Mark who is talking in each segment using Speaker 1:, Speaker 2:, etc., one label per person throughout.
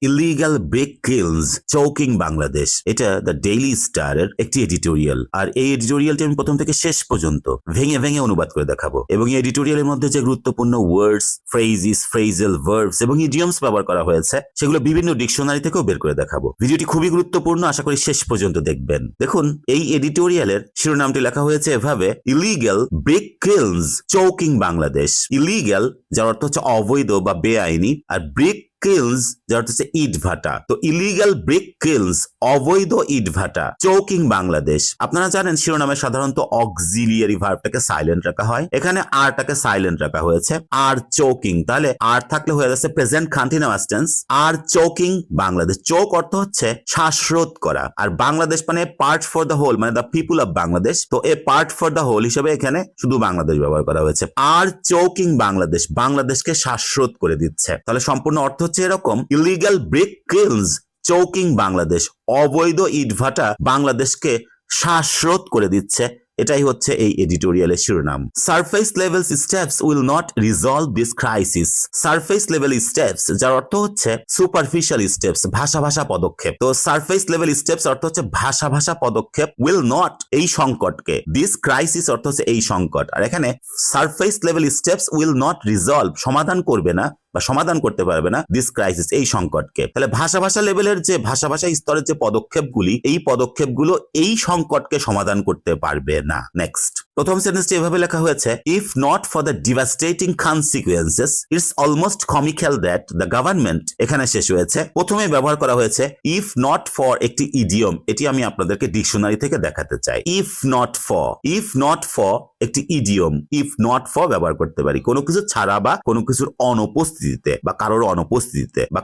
Speaker 1: Illegal brick kilns choking Bangladesh. এটা the daily স্টারের একটি এডিটোরিয়াল, আর এই এডিটোরিয়ালটি আমি প্রথম থেকে শেষ পর্যন্ত ভেঙে ভেঙে অনুবাদ করে দেখাবো। এবং এই এডিটোরিয়ালের মধ্যে যে গুরুত্বপূর্ণ ওয়ার্ডস, ফ্রেজিস, ফ্রেজাল ভার্বস এবং ইডিয়মস ব্যবহার করা হয়েছে সেগুলো বিভিন্ন ডিকশনারি থেকেও বের করে দেখাবো। ভিডিওটি খুবই গুরুত্বপূর্ণ, আশা করি শেষ পর্যন্ত দেখবেন। দেখুন, এই এডিটোরিয়ালের শিরোনামটি লেখা হয়েছে এভাবে: illegal brick kilns choking Bangladesh. Illegal যার অর্থ হচ্ছে অবৈধ বা বেআইনি, আর ব্রিক কিলস যার অর্থ হচ্ছে ইট ভাটা। তো ইলিগাল ব্রিক কিলস অবৈধ ইট ভাটা চৌকিং বাংলাদেশ। আপনারা জানেন শিরোনামে সাধারণত অক্সিলিয়ারি ভার্বটাকে সাইলেন্ট রাখা হয়, এখানে আরটাকে সাইলেন্ট রাখা হয়েছে। আর চৌকিং, তাহলে আর থাকলে হয়ে যাচ্ছে প্রেজেন্ট কন্টিনিউয়াস টেন্স। আর চৌকিং বাংলাদেশ। চৌক অর্থ হচ্ছে শ্বাসরোধ করা, আর বাংলাদেশ মানে পার্ট ফর দ্য হোল, মানে দ্য পিপুল অফ বাংলাদেশ। তো এ পার্ট ফর দ্য হোল হিসেবে এখানে শুধু বাংলাদেশ ব্যবহার করা হয়েছে। আর চৌকিং বাংলাদেশ, বাংলাদেশকে শ্বাসরোধ করে দিচ্ছে। তাহলে সম্পূর্ণ অর্থ হচ্ছে এরকম: illegal brick kilns choking Bangladesh, অবৈধ ইটভাটা বাংলাদেশকে শ্বাসরোধ করে দিচ্ছে। এটাই হচ্ছে এই এডিটোরিয়ালের শিরোনাম। Surface level steps will not resolve this crisis. Surface level steps যার অর্থ হচ্ছে সুপারফিশিয়াল স্টেপস, ভাষা ভাষা পদক্ষেপ। তো সারফেস লেভেল স্টেপস অর্থ হচ্ছে ভাষা ভাষা পদক্ষেপ। উইল নট এই সংকটকে, দিস ক্রাইসিস অর্থ হচ্ছে এই সংকট, আর এখানে surface level steps will not resolve সমাধান করবে না বা সমাধান করতে পারবে না দিস ক্রাইসিস এই সংকটকে। তাহলে ভাষা ভাষা লেভেলের যে ভাষা ভাষা স্তরের যে পদক্ষেপগুলি, এই পদক্ষেপগুলো এই সংকটকে সমাধান করতে পারবে না। নেক্সট, প্রথম সেন্টেন্সটি এভাবে লেখা হয়েছে: if not for the devastating consequences it's almost comical that the government. এখানে শেষ হয়েছে। প্রথমে ব্যবহার করা হয়েছে ইফ নট ফর, একটি ইডিয়ম, এটি আমি আপনাদেরকে ডিকশনারি থেকে দেখাতে চাই। If not for, if not for একটি ইডিয়ম। ইফ নট ফর ব্যবহার করতে পারি কোনো কিছু ছাড়া বা কোনো কিছুর অনুপস্থিতিতে বা কারোর অনুপস্থিতিতে বা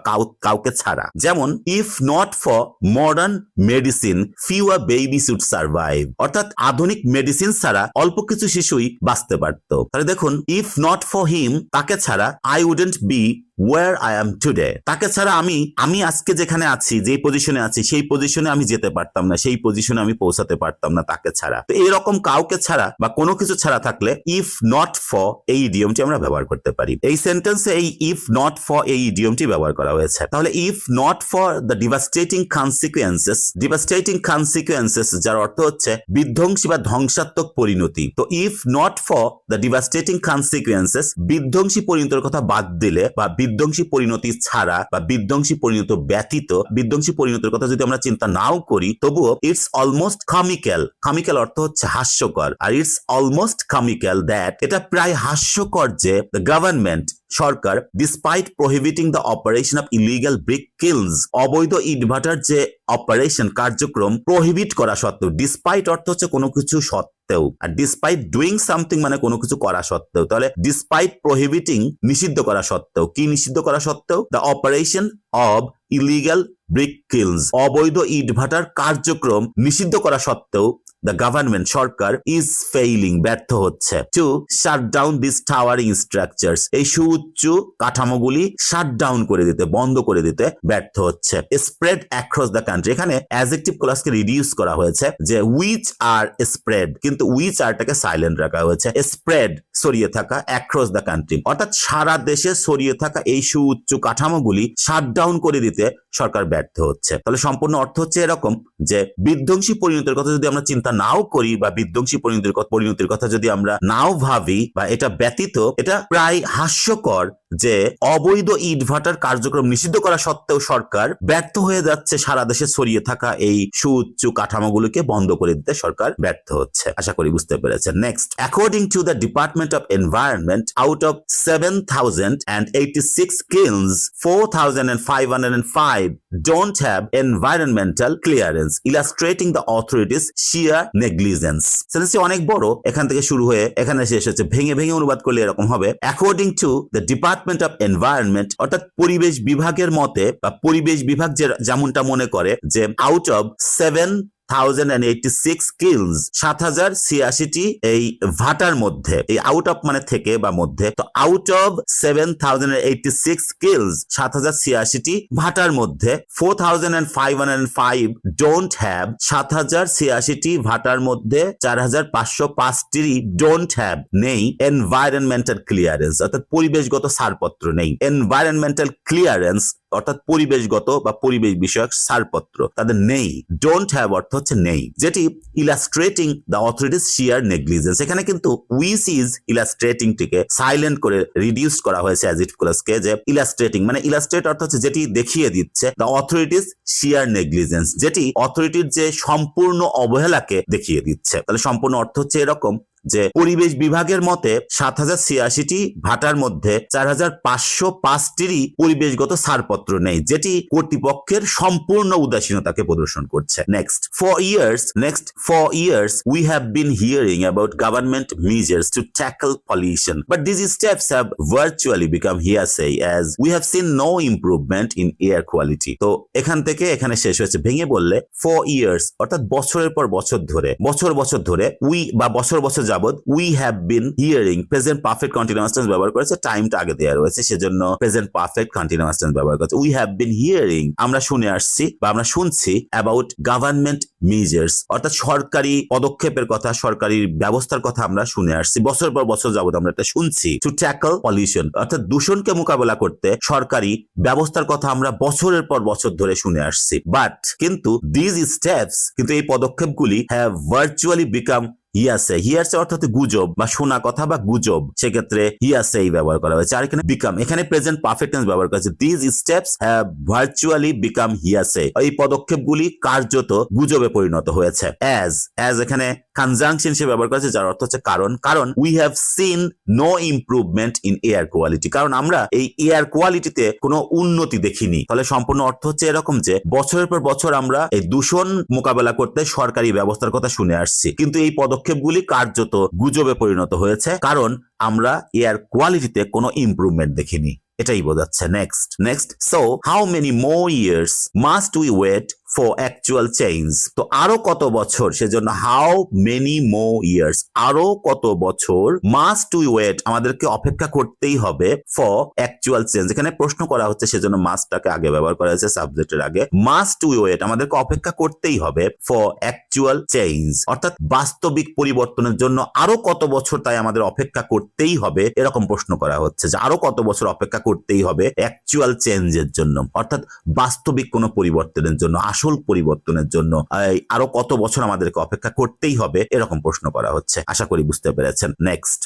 Speaker 1: কাউকে ছাড়া। যেমন if not for modern medicine fewer baby should survive, অর্থাৎ আধুনিক মেডিসিন ছাড়া অল্প কিছু শিশুই বাঁচতে পারত। তাহলে দেখুন, ইফ নট ফর হিম, তাকে ছাড়া I wouldn't B where I am today, তাকে ছাড়া আমি আজকে যেখানে আছি, যে পজিশনে আছি, সেই পজিশনে আমি যেতে পারতাম না, সেই পজিশনে আমি পৌঁছাতে পারতাম না তাকে ছাড়া। তো এরকম কাউকে ছাড়া বা কোনো কিছু ছাড়া থাকলে ইফ নট ফর এই ইডিয়মটি আমরা ব্যবহার করতে পারি। এই সেন্টেন্সে এই ইফ নট ফর এই ইডিয়মটি ব্যবহার করা হয়েছে। তাহলে if not for the devastating consequences, devastating consequences যার অর্থ হচ্ছে বিধ্বংসী বা ধ্বংসাত্মক পরিণতি। তো if not for the devastating consequences, বিধ্বংসী পরিণতির কথা বাদ দিলে বা বিধ্বংসী পরিণতি ছাড়া বা বিধ্বংসী পরিণত ব্যতীত, বিধ্বংসী পরিণতির কথা যদি আমরা চিন্তা নাও করি, তবুও ইটস অলমোস্ট কমিক্যাল, কমিক্যাল অর্থ হচ্ছে হাস্যকর, আর ইটস অলমোস্ট কমিক্যাল দ্যাট, এটা প্রায় হাস্যকর যে the government Sarkar despite প্রহিবিটিং the operation of illegal brick kills, অবৈধ ইটভাটার যে অপারেশন কার্যক্রম প্রহিবিট করা সত্ত্বেও, ডিসপাইট অর্থ হচ্ছে কোনো কিছু সত্ত্বেও, আর ডিসপাইট ডুইং সামথিং মানে কোনো কিছু করা সত্ত্বেও। তাহলে ডিসপাইট প্রহিবিটিং নিষিদ্ধ করা সত্ত্বেও, কি নিষিদ্ধ করা সত্ত্বেও? The operation of illegal brick kills, অবৈধ ইটভাটার কার্যক্রম নিষিদ্ধ করা সত্ত্বেও the government Sarkar is failing, ব্যর্থ হচ্ছে, two shut down this towering structures, এই সুউচ্চ কাঠামোগুলি শাট ডাউন করে দিতে, বন্ধ করে দিতে ব্যর্থ হচ্ছে। স্প্রেড অ্যাক্রস দ্য কান্ট্রি, এখানে অ্যাডজেক্টিভ ক্লজকে রিডিউস করা হয়েছে যে উইচ আর স্প্রেড, কিন্তু উইচ আরটাকে সাইলেন্ট রাখা হয়েছে। স্প্রেড ছড়িয়ে থাকা, অ্যাক্রস দ্য কান্ট্রি অর্থাৎ সারা দেশে ছড়িয়ে থাকা এই সুউচ্চ কাঠামোগুলি শাট ডাউন করে দিতে সরকার ব্যর্থ হচ্ছে। তাহলে সম্পূর্ণ অর্থ হচ্ছে এরকম যে বিধ্বংসী পরিণতির কথা যদি আমরা চিন্তা নাও করি বা বিধ্বংসী পরিণতির কথা যদি আমরা নাও ভাবি বা এটা ব্যতীত, এটা প্রায় হাস্যকর যে অবৈধ ইটভাটার কার্যক্রম নিষিদ্ধ করা সত্ত্বেও সরকার ব্যর্থ হয়ে যাচ্ছে সারা দেশে ছড়িয়ে থাকা এই সুউচ্চ কাঠামোগুলোকে বন্ধ করে দিতে সরকার ব্যর্থ হচ্ছে। আশা করি বুঝতে পেরেছেন। Next, according to the department of environment, out of 7,086 kilns, 4,505 don't have environmental clearance, illustrating the authorities' sheer negligence. সেন্টেন্সটি অনেক বড়, এখান থেকে শুরু হয়ে এখানে শেষ হচ্ছে। ভেঙে ভেঙে অনুবাদ করলে এরকম হবে: according to the department of environment, অর্থাৎ পরিবেশ বিভাগের মতে বা পরিবেশ বিভাগ যেমনটা মনে করে যে আউট অফ 7,086 kilns, 7,086টি এই ভাটার মধ্যে, এই আউট অফ মানে থেকে বা মধ্যে, তো আউট অফ 7,086 kilns, 7,086টি ভাটার মধ্যে 4,505 don't have, 7,086টি ভাটার মধ্যে 4,505টি don't have নেই environmental clearance, অর্থাৎ পরিবেশগত ছাড়পত্র নেই। environmental clearance অর্থাৎ পরিবেশগত বা পরিবেশ বিষয়ক ছাড়পত্র তাদের নেই। ডোন্ট হ্যাভ অর্থ হচ্ছে নেই, যেটি ইলাস্ট্রেটিং দ্য অথরিটিস শিয়ার নেগলিজেন্স। এখানে কিন্তু উইচ ইজ ইলাস্ট্রেটিং টিকে সাইলেন্ট করে রিডিউস করা হয়েছে অ্যাজিটিভ ক্লজকে, যে ইলাস্ট্রেটিং মানে ইলাস্ট্রেট অর্থ হচ্ছে যেটি দেখিয়ে দিচ্ছে, দ্য অথরিটিস শিয়ার নেগলিজেন্স যেটি অথরিটির যে সম্পূর্ণ অবহেলাকে দেখিয়ে দিচ্ছে। তাহলে সম্পূর্ণ অর্থ হচ্ছে এরকম যে পরিবেশ বিভাগের মতে ৭,০৮৬টি ভাটার মধ্যে ৪,৫০৫টিরই পরিবেশগত ছাড়পত্র নেই, যেটি কর্তৃপক্ষের সম্পূর্ণ উদাসীনতাকে প্রদর্শন করছে। Next for years we have been hearing about government measures to tackle pollution but this steps have virtually become hearsay as we have seen no improvement in air quality. তো এখান থেকে এখানে শেষ হয়েছে। ভেঙে বললে ফর ইয়ার্স অর্থাৎ বছরের পর বছর ধরে উই বা বছর যাবত we have been hearing present perfect continuous tense ব্যবহার করেছে, টাইমটা আগে দেওয়া রয়েছে সেজন্য প্রেজেন্ট পারফেক্ট কন্টিনিউয়াস টেন্স ব্যবহার করেছে। উই হ্যাভ বিন হিয়ারিং আমরা শুনে আসছি বা আমরা শুনছি অ্যাবাউট গভর্নমেন্ট মেজার্স অর্থাৎ সরকারি পদক্ষেপের কথা, সরকারি ব্যবস্থার কথা আমরা শুনে আসছি, বছর পর বছর যাবত আমরা এটা শুনছি। টু ট্যাকল পলিউশন অর্থাৎ দূষণকে মোকাবেলা করতে সরকারি ব্যবস্থার কথা আমরা বছরের পর বছর ধরে শুনে আসছি। বাট কিন্তু দিজ স্টেপস কিন্তু এই পদক্ষেপগুলি হ্যাভ ভার্চুয়ালি বিকাম হিয়ারসে অর্থাৎ গুজব বা শোনা কথা বা গুজব, সেক্ষেত্রে হিয়ারসে ব্যবহার করা হয়েছে। আর এখানে প্রেজেন্ট পারফেক্ট টেন্স ব্যবহার করা হয়েছে। This steps have virtually become hearsay, এই পদক্ষেপগুলি কার্যত গুজবে পরিণত হয়েছে। অ্যাজ এখানে কনজাংশন হিসেবে ব্যবহার করা হয়েছে, যার অর্থ হচ্ছে কারণ we have seen no improvement in air quality, কারণ আমরা এই এয়ার কোয়ালিটিতে কোনো উন্নতি দেখিনি। তাহলে সম্পূর্ণ অর্থ হচ্ছে এরকম যে বছরের পর বছর আমরা এই দূষণ মোকাবেলা করতে সরকারি ব্যবস্থার কথা শুনে আসছি, কিন্তু এই পদক্ষেপগুলি কার্যত গুজবে পরিণত হয়েছে কারণ আমরা এয়ার কোয়ালিটিতে কোনো ইমপ্রুভমেন্ট দেখিনি। এটাই বোঝাচ্ছে। Next so how many more years must we wait for actual change. তো আরো কত বছর, সেজন্য হাউ মেনি মোর ইয়ার্স আরো কত বছর, মাস্ট উই ওয়েট আমাদেরকে অপেক্ষা করতেই হবে, ফর অ্যাকচুয়াল চেঞ্জ এখানে প্রশ্ন করা হচ্ছে সেজন্য মাস্টটাকে আগে ব্যবহার করা হয়েছে সাবজেক্টের আগে। মাস্ট উই ওয়েট আমাদেরকে অপেক্ষা করতেই হবে ফর অ্যাকচুয়াল চেঞ্জ অর্থাৎ বাস্তবিক পরিবর্তনের জন্য আরো কত বছর তাই আমাদের অপেক্ষা করতেই হবে, এরকম প্রশ্ন করা হচ্ছে যে আরো কত বছর অপেক্ষা করতেই হবে অ্যাকচুয়াল চেঞ্জের জন্য অর্থাৎ বাস্তবিক কোনো পরিবর্তনের জন্য, আসল পরিবর্তনের জন্য আরো কত বছর আমাদেরকে অপেক্ষা করতেই হবে, এরকম প্রশ্ন করা হচ্ছে। আশা করি বুঝতে পেরেছেন। Next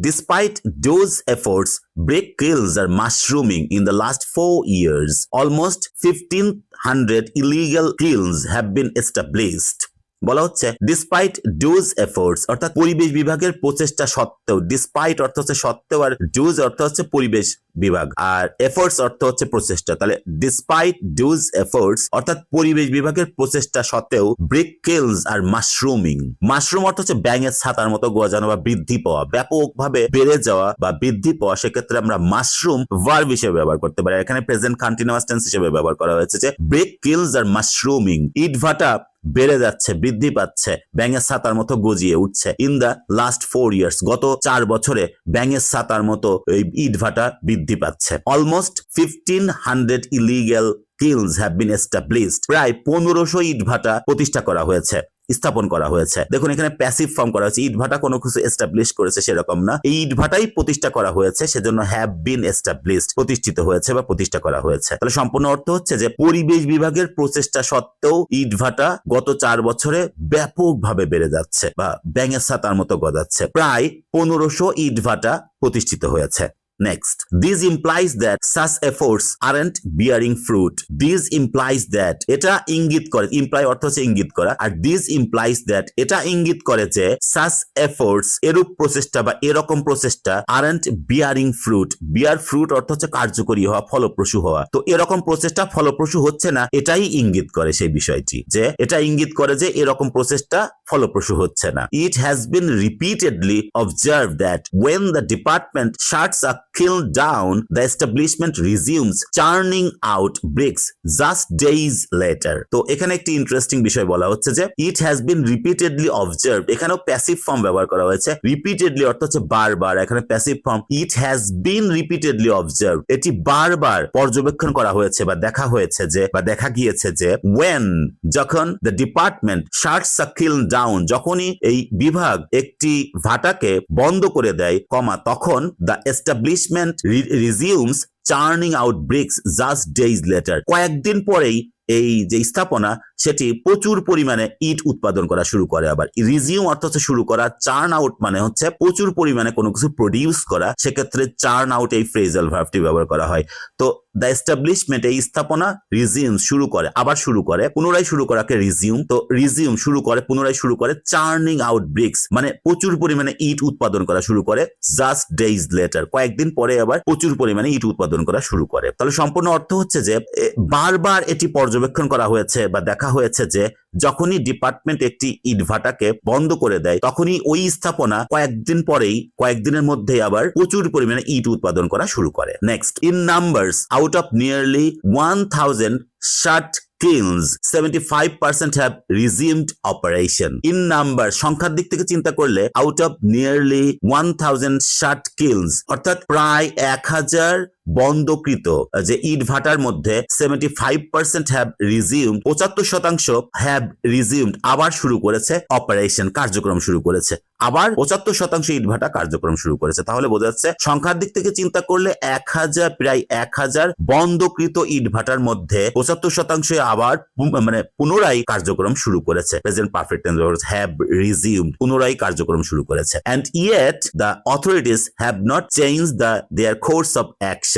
Speaker 1: despite those efforts brick kilns are mushrooming in the last 4 years. Almost 1,500 illegal kilns have been established. বলা হচ্ছে ডিসপাইট ডোজ এফোর্টস অর্থাৎ পরিবেশ বিভাগের প্রচেষ্টা সত্ত্বেও, ডিসপাইট অর্থ হচ্ছে সত্ত্বেও আর ডোজ অর্থ হচ্ছে পরিবেশ বিভাগ আর এফোর্টস অর্থ হচ্ছে প্রচেষ্টা। তাহলে ডিসপাইট ডোজ এফোর্টস অর্থাৎ পরিবেশ বিভাগের প্রচেষ্টা সত্ত্বেও ব্রিক কিলস আর মাশরুমিং, মাশরুম অর্থ হচ্ছে ব্যাঙের ছাতার মতো গজানো বা বৃদ্ধি পাওয়া, ব্যাপকভাবে বেড়ে যাওয়া বা বৃদ্ধি পাওয়া, সেক্ষেত্রে আমরা মাশরুম ভার্ব হিসেবে ব্যবহার করতে পারি। এখানে প্রেজেন্ট কন্টিনিউয়াস টেন্স হিসেবে ব্যবহার করা হয়েছে যে ব্রিক কিলস আর মাশরুমিং, ইটভাটা বেড়ে যাচ্ছে, বৃদ্ধি পাচ্ছে, ব্যাঙের ছাতার মতো গজিয়ে উঠছে। ইন দ্য লাস্ট 4 years গত 4 বছরে ব্যাঙের ছাতার মতো এই ইটভাটা বৃদ্ধি পাচ্ছে। Almost 1,500 illegal kilns have been established, প্রায় 1500 ইটভাটা প্রতিষ্ঠা করা হয়েছে, স্থাপন করা হয়েছে। দেখুন এখানে প্যাসিভ ফর্ম করা হয়েছে, ইটভাটা কোনো কিছু এস্টাবলিশ করেছে সেরকম না, এই ইটভাটাই প্রতিষ্ঠা করা হয়েছে, সেজন্য হ্যাভ বিন এস্টাবলিশড প্রতিষ্ঠিত হয়েছে বা প্রতিষ্ঠা করা হয়েছে। তাহলে সম্পূর্ণ অর্থ হচ্ছে যে পরিবেশ বিভাগের প্রচেষ্টা সত্ত্বেও ইটভাটা গত 4 বছরে ব্যাপকভাবে বেড়ে যাচ্ছে বা ব্যাঙের ছাতার মতো গজাচ্ছে, প্রায় 1500 ইটভাটা প্রতিষ্ঠিত হয়েছে। Next, this implies that such efforts aren't bearing fruit. This implies that এটা ইঙ্গিত করে, imply অর্থ হচ্ছে ইঙ্গিত করা, আর this implies that এটা ইঙ্গিত করে যে such efforts এরূপ প্রচেষ্টা বা এরকম প্রচেষ্টা aren't bearing fruit. bear fruit অর্থ হচ্ছে কার্যকরী হওয়া, ফলপ্রসূ হওয়া। তো এরকম প্রচেষ্টা ফলপ্রসূ হচ্ছে না, এটাই ইঙ্গিত করে সেই বিষয়টি, যে এটা ইঙ্গিত করে যে এরকম প্রচেষ্টা ফলপ্রসূ হচ্ছে না। It has been repeatedly observed that when the department shuts a kiln down, the establishment resumes churning out bricks just days later. তো এখানে একটি ইন্টারেস্টিং বিষয় বলা হচ্ছে যে it has been repeatedly observed, এখানেও প্যাসিভ ফর্ম ব্যবহার করা হয়েছে। repeatedly অর্থ হচ্ছে বারবার, এখানে passive form it has been repeatedly observed, এটি বারবার পর্যবেক্ষণ করা হয়েছে বা দেখা হয়েছে যে বা দেখা গিয়েছে যে when যখন the department shuts a kiln down, যখনই এই বিভাগ একটি ভাটাকে বন্ধ করে দেয়, তখন the establishment resumes churning out bricks just days later. কয়েকদিন পরেই এই যে স্থাপনা সেটি প্রচুর পরিমাণে ইট উৎপাদন করা শুরু করে। আবার রিজিউম অর্থ হচ্ছে শুরু করা, চার্ন আউট মানে হচ্ছে প্রচুর পরিমাণে কোনো কিছু প্রডিউস করা, সেক্ষেত্রে চার্ন আউট এই ফ্রেজাল ভার্বটি ব্যবহার করা হয়। তো দ্য এস্টাবলিশমেন্ট এই স্থাপনা, রিজিউম শুরু করে, আবার শুরু করে, পুনরায় শুরু করাকে রিজিউম। তো রিজিউম শুরু করে, পুনরায় শুরু করে, চার্নিং আউট ব্রিক্স মানে প্রচুর পরিমাণে ইট উৎপাদন করা শুরু করে, জাস্ট ডেজ লেটার কয়েকদিন পরে আবার প্রচুর পরিমাণে ইট উৎপাদন করা শুরু করে। তাহলে সম্পূর্ণ অর্থ হচ্ছে যে বারবার এটি পর্যবেক্ষণ করা হয়েছে বা দেখা হয়েছে যে যখনই ডিপার্টমেন্ট একটি ইটভাটাকে বন্ধ করে দেয়, তখনই ওই স্থাপনা কয়েকদিনের মধ্যেই আবার প্রচুর পরিমাণে ইট উৎপাদন করা শুরু করে। Next, in numbers out of nearly 1000 shut kilns 75% have resumed operation. In number, সংখ্যার দিক থেকে চিন্তা করলে out of nearly 1000 shut kilns অর্থাৎ প্রায় 1000 বন্ধকৃত যে ইট ভাটার মধ্যে 75% have resumed, 75% have resumed আবার শুরু করেছে অপারেশন, কার্যক্রম শুরু করেছে। আবার 75% ইট ভাটা কার্যক্রম শুরু করেছে। তাহলে বোঝা যাচ্ছে সংখ্যার দিক থেকে চিন্তা করলে প্রায় 1000 বন্ধকৃত ইট ভাটার মধ্যে 75% আবার পুনরায় কার্যক্রম শুরু করেছে। প্রেজেন্ট পারফেক্ট টেন্স ব্যবহার হ্যাভ রিজিউমড, পুনরায় কার্যক্রম শুরু করেছে। and yet the authorities have not changed their course of action.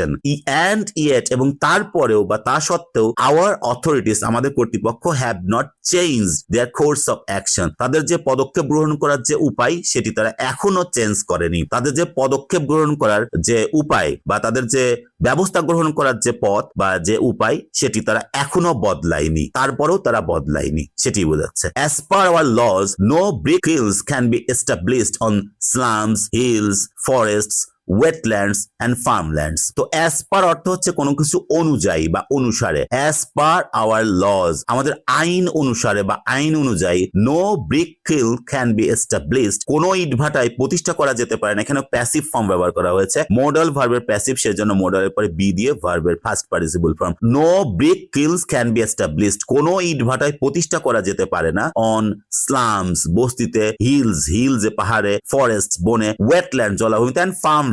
Speaker 1: and yet এবং তারপরেও বা তা সত্ত্বেও our authorities আমাদের কর্তৃপক্ষ have not changed their course of action, তাদের যে পদক্ষেপ গ্রহণ করার যে উপায় সেটি তারা এখনো চেঞ্জ করেনি। তাদের যে পদক্ষেপ গ্রহণ করার যে উপায় বা তাদের যে ব্যবস্থা গ্রহণ করার যে পথ বা যে উপায় সেটি তারা এখনো বদলায়নি, তারপরেও তারা বদলায়নি, সেটি বোঝাচ্ছে। As per our laws, no brick kilns can be established on slums, hills, forests, wetlands and farmlands. তো অ্যাজ পার অর্থ হচ্ছে কোনো কিছু অনুযায়ী বা অনুসারে। অ্যাজ পার আওয়ার লজ আমাদের আইন অনুসারে বা আইন অনুযায়ী, no brick kiln can be established কোনো ইটভাটায় প্রতিষ্ঠা করা যেতে পারে না। এখানে প্যাসিভ ফর্ম ব্যবহার করা হয়েছে, মডাল ভার্বের প্যাসিভ, সেজন্য মডালের পরে বি দিয়ে ভার্বের first participle form. No brick kilns can be established কোনো ইটভাটায় প্রতিষ্ঠা করা যেতে পারে না। অন স্লামস বস্তিতে, হিলস এ পাহাড়ে, ফরেস্ট বনে, ওয়েটল্যান্ড জলাভূমিতে এন্ড ফার্ম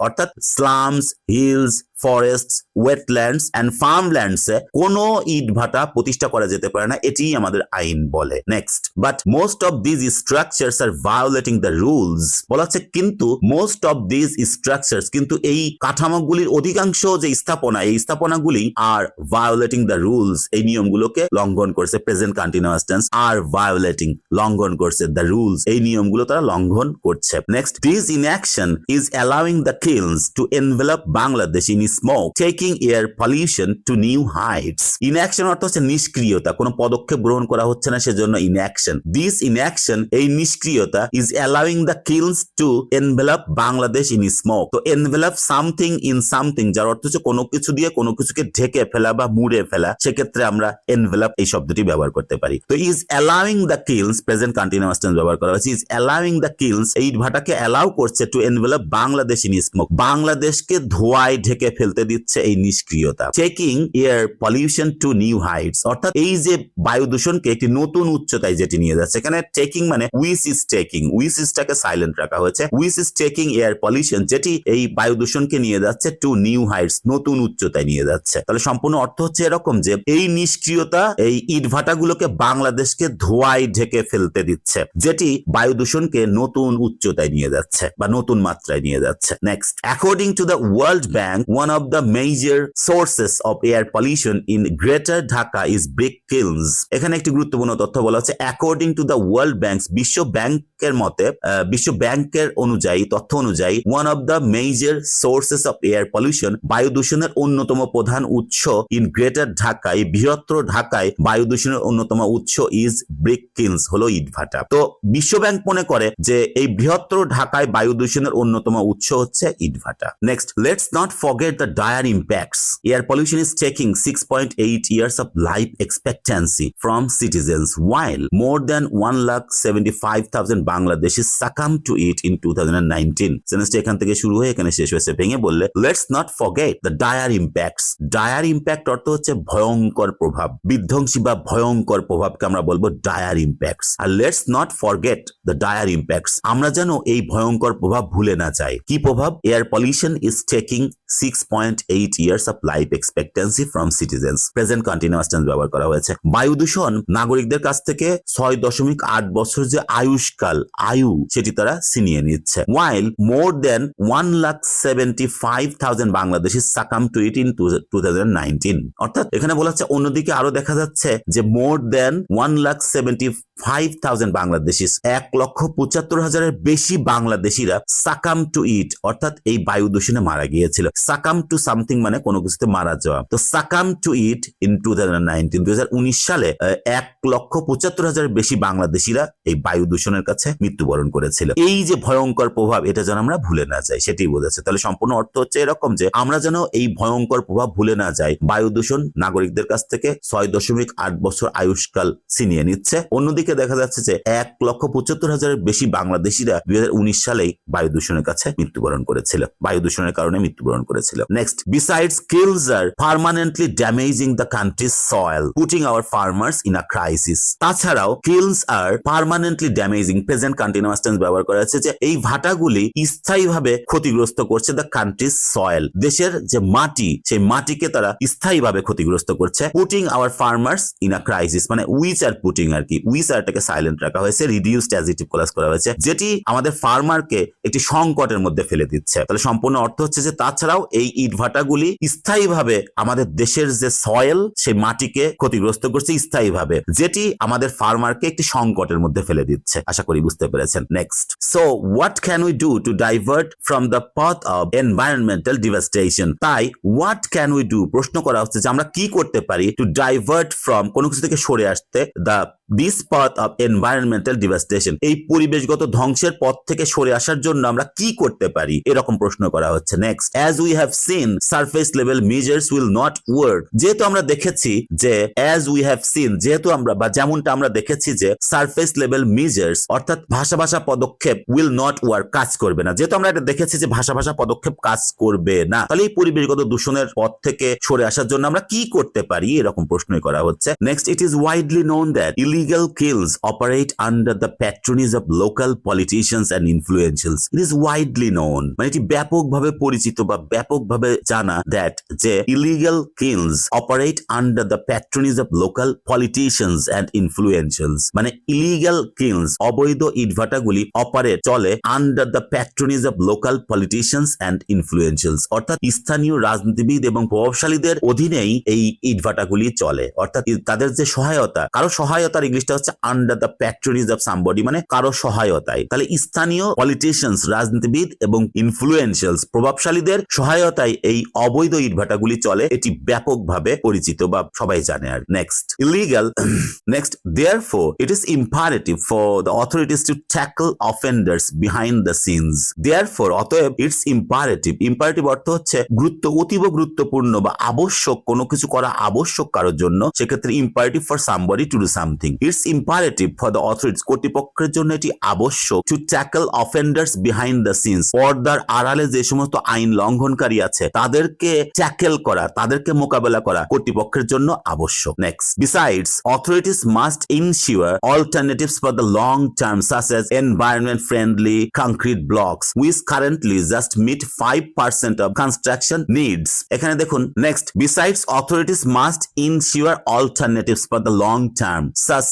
Speaker 1: অর্থাৎ slums, hills, forests, wetlands and ফার্মল্যান্ডসে কোনো ইটভাটা প্রতিষ্ঠা করা যেতে পারে না, এটিই আমাদের আইন বলে। Next, but most of these structures are violating the rules, বলা হচ্ছে কিন্তু মোস্ট অফ দিজ স্ট্রাকচারস, কিন্তু এই কাঠামোগুলির অধিকাংশ যে স্থাপনা, এই স্থাপনাগুলি আর ভায়োলেটিং দ্য রুলস, এই নিয়মগুলোকে লঙ্ঘন করছে। Present continuous tense, are violating লঙ্ঘন করছে, দ্য রুলস এই নিয়মগুলো তারা লঙ্ঘন করছে। Next, this inaction is allowing the kilns to envelop Bangladesh in smoke, taking air pollution to new heights. Inaction অর্থ হচ্ছে নিষ্ক্রিয়তা, কোনো পদক্ষেপ গ্রহণ করা হচ্ছে না, সেজন্য inaction. This inaction, এই নিষ্ক্রিয়তা, is allowing the kilns to envelop Bangladesh in smoke. তো envelop something in something, যার অর্থ হচ্ছে কোনো কিছু দিয়ে কোনো কিছুকে ঢেকে ফেলা বা মুড়ে ফেলা, সেক্ষেত্রে আমরা envelop এই শব্দটি ব্যবহার করতে পারি। তো is allowing the kilns, present continuous tense ব্যবহার করা হয়েছে, is allowing the kilns এই ভাটাকে allow করছে to envelop Bangladesh in smoke, বাংলাদেশকে ধোঁয়ায় ঢেকে ফেলতে দিচ্ছে এই নিষ্ক্রিয়তা। Taking air pollution to new heights অর্থাৎ এই যে বায়ু দূষণকে একটি নতুন উচ্চতায় যেটি নিয়ে যাচ্ছে। এখানে টেকিং মানে উইচ ইজ টেকিং, উইচ ইজটাকে সাইলেন্ট রাখা হয়েছে, which is taking air pollution, যেটি এই বায়ু দূষণকে নিয়ে যাচ্ছে টু নিউ হাইটস, নতুন উচ্চতায় নিয়ে যাচ্ছে। তাহলে সম্পূর্ণ অর্থ হচ্ছে এরকম যে এই নিষ্ক্রিয়তা এই ইটভাটাগুলোকে বাংলাদেশকে ধোঁয়ায় ঢেকে ফেলতে দিচ্ছে, যেটি বায়ু দূষণকে নতুন উচ্চতায় নিয়ে যাচ্ছে বা নতুন মাত্রায় নিয়ে যাচ্ছে। Next, according to the world bank, one of the major sources of air pollution in Greater Dhaka is brick kilns. এখানে একটি গুরুত্বপূর্ণ তথ্য বলা হচ্ছে, according to the World Bank, বিশ্ব ব্যাংকের মতে, বিশ্ব ব্যাংকের অনুযায়ী, তথ্য অনুযায়ী, one of the major sources of air pollution, বায়ু দূষণের অন্যতম প্রধান উৎস in Greater Dhaka, এই বৃহত্তর ঢাকায় বায়ু দূষণের অন্যতম উৎস is brick kilns, হলো ইটভাটা। তো বিশ্ব ব্যাংক মনে করে যে এই বৃহত্তর ঢাকায় বায়ু দূষণের অন্যতম উৎস হচ্ছে ইটভাটা। Next, let's not forget the dire impacts. Air pollution is taking 6.8 years of life expectancy from citizens, while more than 1,75,000 Bangladeshis succumbed to it in 2019. সেন্টেন্সটা এখান থেকে শুরু হয়ে এখানে শেষ হয়েছে ভেঙে বললে let's not forget the dire impacts. Dire impact অর্থ হচ্ছে ভয়ঙ্কর প্রভাব, বিধ্বংসী বা ভয়ঙ্কর প্রভাবকে আমরা বলবো ডায়ার ইম্প্যাক্টস। আর let's not forget the dire impacts, আমরা যেন এই ভয়ঙ্কর প্রভাব ভুলে না যাই। কি প্রভাব? Air pollution is taking 6.8 years of life expectancy from citizens. Present continuous tense ব্যবহার করা হয়েছে। বায়ু দূষণ নাগরিকদের কাছ থেকে 6.8 বছর যে আয়ুষ্কাল, আয়ু সেটি তারা ছিনিয়ে নিচ্ছে। While more than 1,75,000 Bangladeshis succumbed to it in 2019. অর্থাৎ এখানে বলা হচ্ছে অন্যদিকে আরো দেখা যাচ্ছে যে more than 1,75,000 Bangladeshis, 1,75,000-এর বেশি বাংলাদেশিরা succumb to it, অর্থাৎ এই বায়ু দূষণে মারা গিয়েছিল। succumb to something মানে কোনো কিছুতে মারা যাওয়া। তো succumb to it in 2019, 2019 সালে 1,75,000-এর বেশি বাংলাদেশিরা এই বায়ু দূষণের কাছে মৃত্যুবরণ করেছিল। এই যে ভয়ঙ্কর প্রভাব, এটা যেন আমরা ভুলে না যাই, সেটাই বোঝাচ্ছে। তাহলে সম্পূর্ণ অর্থ হচ্ছে এরকম যে আমরা যেন এই ভয়ঙ্কর প্রভাব ভুলে না যাই। বায়ু দূষণ নাগরিকদের কাছ থেকে 6.8 বছর আয়ুষ্কাল ছিনিয়ে নিচ্ছে। অন্যদিকে দেখা যাচ্ছে যে 1,75,000-এর বেশি বাংলাদেশিরা 2019 সালেই বায়ু দূষণের কাছে মৃত্যুবরণ করেছিল, বায়ু দূষণের কারণে মৃত্যুবরণ করেছিল। Next, besides kilns are permanently damaging the country's soil, putting our farmers in a crisis. তাছাড়াও kilns are permanently damaging, present continuous tense ব্যবহার করা হচ্ছে যে এই ভাটাগুলি স্থায়ীভাবে ক্ষতিগ্রস্ত করছে দ্য কান্ট্রিজ সয়েল, দেশের যে মাটি সেই মাটিকে তারা স্থায়ীভাবে ক্ষতিগ্রস্ত করছে। Putting our farmers in a crisis মানে উইচ আর পুটিং আর কি, উইচ আরটাকে সাইলেন্ট রাখা হয়েছে, রিডিউসড অ্যাডজেক্টিভ ক্লাস করা হয়েছে, যেটি আমাদের ফার্মারকে একটি সংকটের মধ্যে ফেলে দিচ্ছে। তাহলে সম্পূর্ণ অর্থ হচ্ছে যে তাছাড়াও এই ইট ভাটাগুলি স্থায়ীভাবে আমাদের দেশের যে সয়েল সেই মাটিকে ক্ষতিগ্রস্ত করছে স্থায়ীভাবে, যেটি আমাদের ফার্মারকে একটি সংকটের মধ্যে ফেলে দিচ্ছে। আশা করি বুঝতে পেরেছেন। Next, so what can we do to divert from the path of environmental devastation. তাই হোয়াট ক্যান উই ডু, প্রশ্ন করা হচ্ছে যে আমরা কি করতে পারি টু ডাইভার্ট ফ্রম, কোনো কিছু থেকে সরে আসতে, this path of environmental devastation, এই পরিবেশগত ধ্বংসের পথ থেকে সরে আসার জন্য আমরা কি করতে পারি, এরকম প্রশ্ন করা হচ্ছে। Next, as we have scene surface level measures will not work, যেহেতু আমরা দেখেছি যে অ্যাজ উই হ্যাভ সিন, যেহেতু আমরা বা যেমনটা আমরা দেখেছি যে সারফেস লেভেল মেজার্স অর্থাৎ ভাষা পদক্ষেপ উইল নট ওয়ার্ক, কাজ করবে না, যেহেতু আমরা এটা দেখেছি যে ভাষা পদক্ষেপ কাজ করবে না, তাহলে এই পরিবেশগত দূষণের পথ থেকে সরে আসার জন্য আমরা কি করতে পারি, এরকম প্রশ্নই করা হচ্ছে। Next, it is widely known that illegal kills operate under the patronage of local politicians and influentials. It is widely known, মানে এটি ব্যাপকভাবে পরিচিত বা ব্যাপকভাবে জানা, that যে illegal kills operate under the patronage of local politicians and influentials, মানে illegal kills, অবৈধ ইটভাটাগুলি অপারেট চলে under the patronage of local politicians and influentials, অর্থাৎ স্থানীয় রাজনীতিবিদ এবং প্রভাবশালীদের অধীনেই এই ইটভাটাগুলি চলে, অর্থাৎ তাদের যে সহায়তা, কারো সহায়তার ইংলিশটা হচ্ছে আন্ডার দ্য প্যাট্রনিজ অফ সামবডি, মানে কারো সহায়তায়। তাহলে স্থানীয় পলিটিশিয়ানস, রাজনীতিবিদ এবং ইনফ্লুয়েন্সিয়ালস, প্রভাবশালীদের সহায়তায় এই অবৈধ ইটভাটাগুলি চলে, এটি ব্যাপকভাবে পরিচিত বা সবাই জানে। আর next, illegal, next, therefore it is imperative for the authorities to tackle offenders behind the scenes. therefore, অতএব it's imperative, imperative অর্থ হচ্ছে অতীব গুরুত্বপূর্ণ বা আবশ্যক, কোনো কিছু করা আবশ্যক কারোর জন্য, সেক্ষেত্রে imperative for somebody to do something. It's imperative for the authorities, কর্তৃপক্ষের জন্য এটি আবশ্যক, to tackle offenders behind the scenes, পর্দার আড়ালে যে সমস্ত আইন লঙ্ঘনকারী আছে তাদেরকে ট্যাকেল করা, তাদেরকে মোকাবেলা করা কর্তৃপক্ষের জন্য আবশ্যক। Next, besides, authorities must ensure alternatives for the long term such as environment friendly concrete blocks which currently just meet 5% of construction needs. এখানে দেখুন, next, besides, authorities must ensure alternatives for the long term such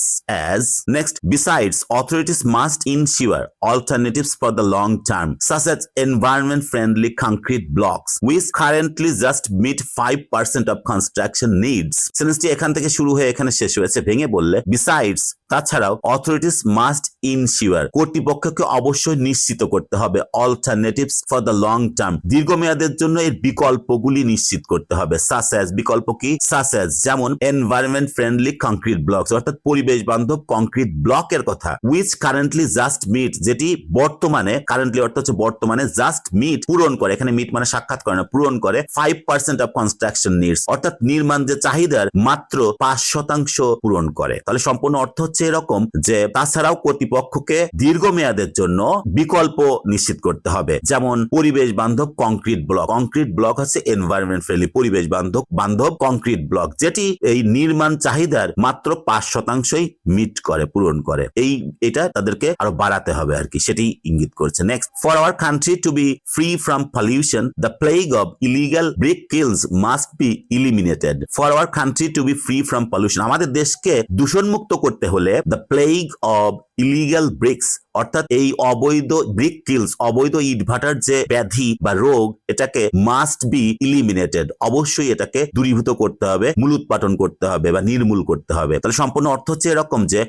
Speaker 1: as, next, besides, authorities must ensure alternatives for the long term such as environment friendly concrete blocks which currently just meet 5% of construction needs. সেন্টেন্সটি এখান থেকে শুরু হয়ে এখানে শেষ হয়েছে, ভেঙে বললে besides, তাছাড়াও, অথরিটিস মাস্ট ইনশিওর, কর্তৃপক্ষকে অবশ্যই নিশ্চিত করতে হবে, alternatives for the long term, দীর্ঘমেয়াদের জন্য এর বিকল্পগুলি নিশ্চিত করতে হবে। সাস অ্যাজ, বিকল্প কি? সাস অ্যাজ, যেমন এনভায়রনমেন্ট ফ্রেন্ডলি কংক্রিট ব্লকস, অর্থাৎ পরিবেশ বান্ধব কংক্রিট ব্লকের কথা, উইচ কারেন্টলি জাস্ট মিট, যেটি বর্তমানে, কারেন্টলি অর্থ হচ্ছে বর্তমানে, জাস্ট মিট পূরণ করে, এখানে মিট মানে সাক্ষাৎ করে না, পূরণ করে 5% অফ কনস্ট্রাকশন নিডস, অর্থাৎ নির্মাণ যে চাহিদার মাত্র 5% পূরণ করে। তাহলে সম্পূর্ণ অর্থ হচ্ছে এরকম যে তাছাড়াও কর্তৃপক্ষকে দীর্ঘমেয়াদের জন্য বিকল্প নিশ্চিত করতে হবে, যেমন পরিবেশ বান্ধব কংক্রিট ব্লক। কংক্রিট ব্লক হচ্ছে এনভায়রনমেন্ট ফ্রেন্ডলি, পরিবেশ বান্ধব কংক্রিট ব্লক, যেটি এই নির্মাণ চাহিদার মাত্র 5%ই মিট করে, পূরণ করে। এটা তাদেরকে আরো বাড়াতে হবে আর কি, সেটি ইঙ্গিত করছে। Next, for our country to be free from pollution the plague of illegal brick kilns must be eliminated. For our country to be free from pollution, আমাদের দেশকে দূষণমুক্ত করতে হলে the plague of illegal bricks, অর্থাৎ এই অবৈধ brick kills, অবৈধ ইটভাটার যে ব্যাধি বা রোগ, এটাকে মাস্ট বি ইলিমিনেটেড, অবশ্যই এটাকে দূরীভূত করতে হবে, মূলোৎপাটন করতে হবে বা নির্মূল করতে হবে। তাহলে সম্পূর্ণ অর্থ হচ্ছে এরকম যে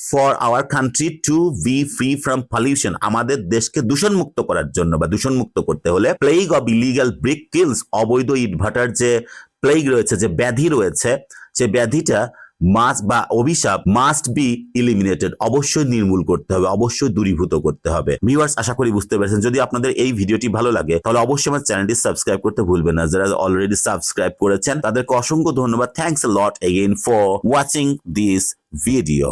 Speaker 1: for our country to be free from pollution, আমাদের দেশকে দূষণমুক্ত করার জন্য বা দূষণমুক্ত করতে হলে plague of illegal brick kills, অবৈধ ইটভাটার যে প্লেগ রয়েছে, যে ব্যাধি রয়েছে, সে ব্যাধিটা অভিশাপ মাস্ট বি ইলিমিনেটেড, অবশ্যই নির্মূল করতে হবে, অবশ্যই দূরীভূত করতে হবে। ভিউয়ার্স, আশা করি বুঝতে পেরেছেন। যদি আপনাদের এই ভিডিওটি ভালো লাগে তাহলে অবশ্যই আমার চ্যানেলটি সাবস্ক্রাইব করতে ভুলবেন না। যারা অলরেডি সাবস্ক্রাইব করেছেন তাদেরকে অসংখ্য ধন্যবাদ। Thanks a lot again for watching this video.